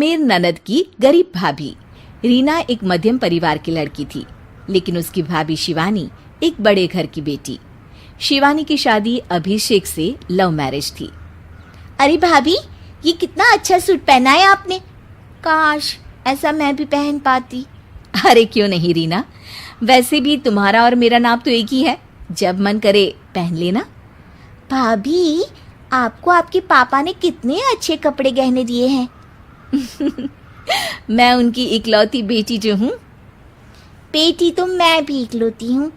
मेर ननद की गरीब भाभी। रीना एक मध्यम परिवार की लड़की थी, लेकिन उसकी भाभी शिवानी एक बड़े घर की बेटी। शिवानी की शादी अभिषेक से लव मैरिज थी। अरे भाभी, ये कितना अच्छा सूट पहना है आपने। काश ऐसा मैं भी पहन पाती। अरे क्यों नहीं रीना, वैसे भी तुम्हारा और मेरा नाम तो एक ही है, जब मन करे पहन लेना। भाभी, आपको आपके पापा ने कितने अच्छे कपड़े गहने दिए हैं। मैं उनकी इकलौती बेटी जो हूँ। बेटी तो मैं भी इकलौती हूँ,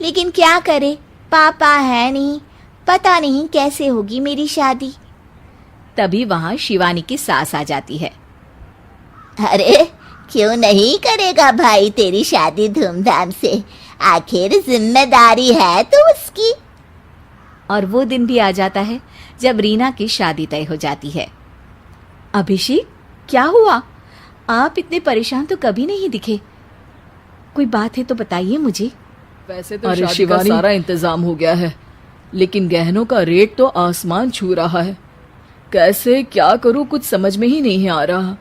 लेकिन क्या करे, पापा है नहीं, पता नहीं कैसे होगी मेरी शादी। तभी वहाँ शिवानी की सास आ जाती है। अरे क्यों नहीं करेगा भाई तेरी शादी धूमधाम से, आखिर जिम्मेदारी है तो उसकी। और वो दिन भी आ जाता है जब रीना की शादी तय हो जाती है। अभिषेक, क्या हुआ? आप इतने परेशान तो कभी नहीं दिखे। कोई बात है तो बताइए मुझे। वैसे तो शादी का सारा इंतजाम हो गया है, लेकिन गहनों का रेट तो आसमान छू रहा है। कैसे क्या करूं, कुछ समझ में ही नहीं आ रहा।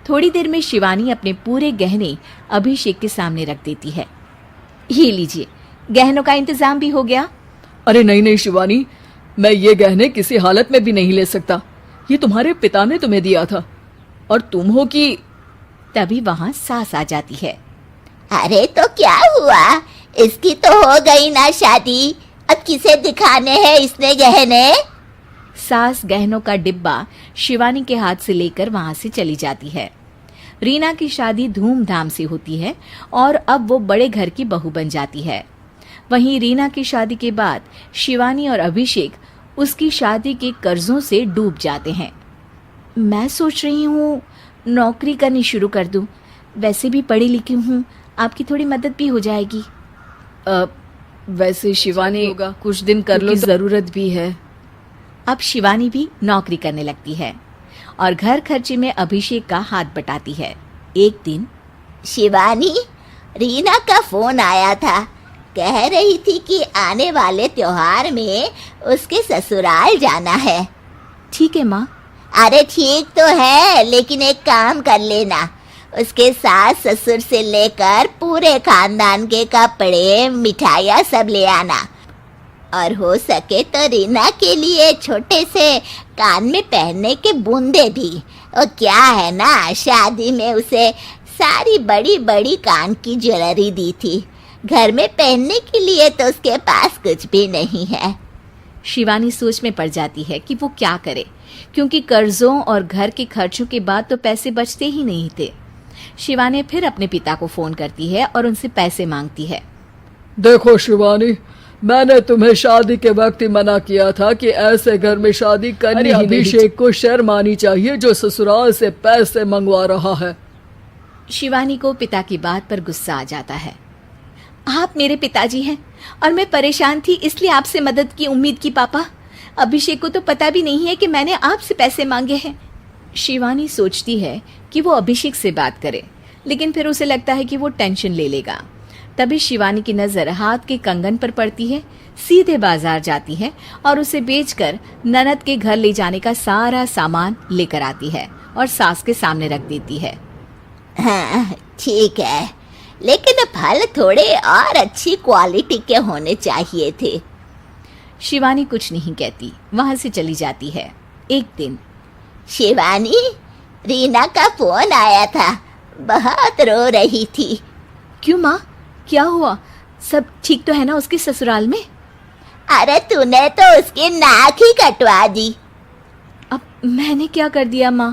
थोड़ी देर में शिवानी अपने पूरे गहने अभिषेक के सामने रख देती है। ये लीजिए, गहनों का इंतजाम भी हो गया। अरे नहीं नहीं शिवानी, मैं ये गहने किसी हालत में भी नहीं ले सकता। ये तुम्हारे पिता ने तुम्हें दिया था, और तुम हो कि। तभी वहां सास आ जाती है। अरे तो क्या हुआ, इसकी तो हो गई ना शादी, अब किसे दिखाने हैं इसने गहने। सास गहनों का डिब्बा शिवानी के हाथ से लेकर वहां से चली जाती है। रीना की शादी धूमधाम से होती है और अब वो बड़े घर की बहू बन जाती है। वहीं रीना की शादी के बाद शिवानी और अभिषेक उसकी शादी के कर्जों से डूब जाते हैं। मैं सोच रही हूँ नौकरी करनी शुरू कर दूँ, वैसे भी पढ़ी लिखी हूँ, आपकी थोड़ी मदद भी हो जाएगी। वैसे शिवानी कुछ दिन कर लो, जरूरत भी है। अब शिवानी भी नौकरी करने लगती है और घर खर्चे में अभिषेक का हाथ बटाती है। एक दिन शिवानी, रीना का फोन आया था, कह रही थी कि आने वाले त्योहार में उसके ससुराल जाना है। ठीक है माँ। अरे ठीक तो है, लेकिन एक काम कर लेना, उसके सास ससुर से लेकर पूरे खानदान के कपड़े मिठाइयाँ सब ले आना, और हो सके तो रीना के लिए छोटे से कान में पहनने के बूंदे भी। और क्या है ना, शादी में उसे सारी बड़ी बड़ी कान की ज्वेलरी दी थी, घर में पहनने के लिए तो उसके पास कुछ भी नहीं है। शिवानी सोच में पड़ जाती है कि वो क्या करे, क्योंकि कर्जों और घर के खर्चों के बाद तो पैसे बचते ही नहीं थे। शिवानी फिर अपने पिता को फोन करती है और उनसे पैसे मांगती है। देखो शिवानी, मैंने तुम्हें शादी के वक्त ही मना किया था कि ऐसे घर में शादी करनी। अभिषेक को शर्म आनी चाहिए जो ससुराल से पैसे मंगवा रहा है। शिवानी को पिता की बात पर गुस्सा आ जाता है। आप मेरे पिताजी हैं और मैं परेशान थी इसलिए आपसे मदद की उम्मीद की पापा। अभिषेक को तो पता भी नहीं है कि मैंने आपसे पैसे मांगे हैं। शिवानी सोचती है कि वो अभिषेक से बात करे, लेकिन फिर उसे लगता है कि वो टेंशन ले लेगा। तभी शिवानी की नजर हाथ के कंगन पर पड़ती है। सीधे बाजार जाती है और उसे बेचकर ननद के घर ले जाने का सारा सामान लेकर आती है और सास के सामने रख देती है। हाँ ठीक है, लेकिन फल थोड़े और अच्छी क्वालिटी के होने चाहिए थे। शिवानी कुछ नहीं कहती, वहां से चली जाती है। एक दिन शिवानी, रीना का फोन आया था, बहुत रो रही थी। क्यों माँ, क्या हुआ? सब ठीक तो है ना उसके ससुराल में? अरे तूने तो उसकी नाक ही कटवा दी। अब मैंने क्या कर दिया माँ?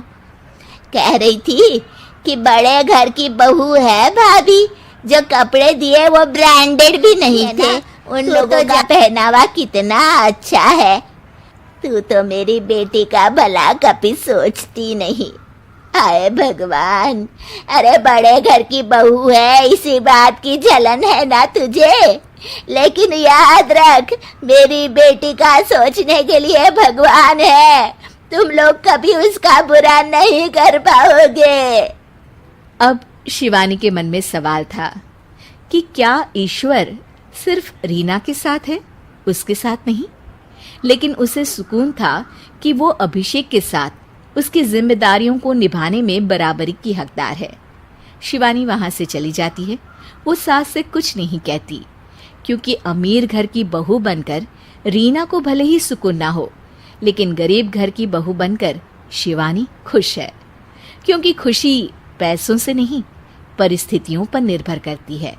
कह रही थी कि बड़े घर की बहू है भाभी, जो कपड़े दिए वो ब्रांडेड भी नहीं थे। उन लोगों का पहनावा कितना अच्छा है। तू तो मेरी बेटी का भला कभी सोचती नहीं। हाय भगवान, अरे बड़े घर की बहू है, इसी बात की जलन है ना तुझे? लेकिन याद रख, मेरी बेटी का सोचने के लिए भगवान है, तुम लोग कभी उसका बुरा नहीं कर पाओगे। अब शिवानी के मन में सवाल था कि क्या ईश्वर सिर्फ रीना के साथ है, उसके साथ नहीं? लेकिन उसे सुकून था कि वो अभिषेक के साथ उसकी जिम्मेदारियों को निभाने में बराबरी की हकदार है। शिवानी वहां से चली जाती है। वो सास से कुछ नहीं कहती, क्योंकि अमीर घर की बहू बनकर रीना को भले ही सुकून ना हो, लेकिन गरीब घर की बहू बनकर शिवानी खुश है, क्योंकि खुशी पैसों से नहीं परिस्थितियों पर निर्भर करती है।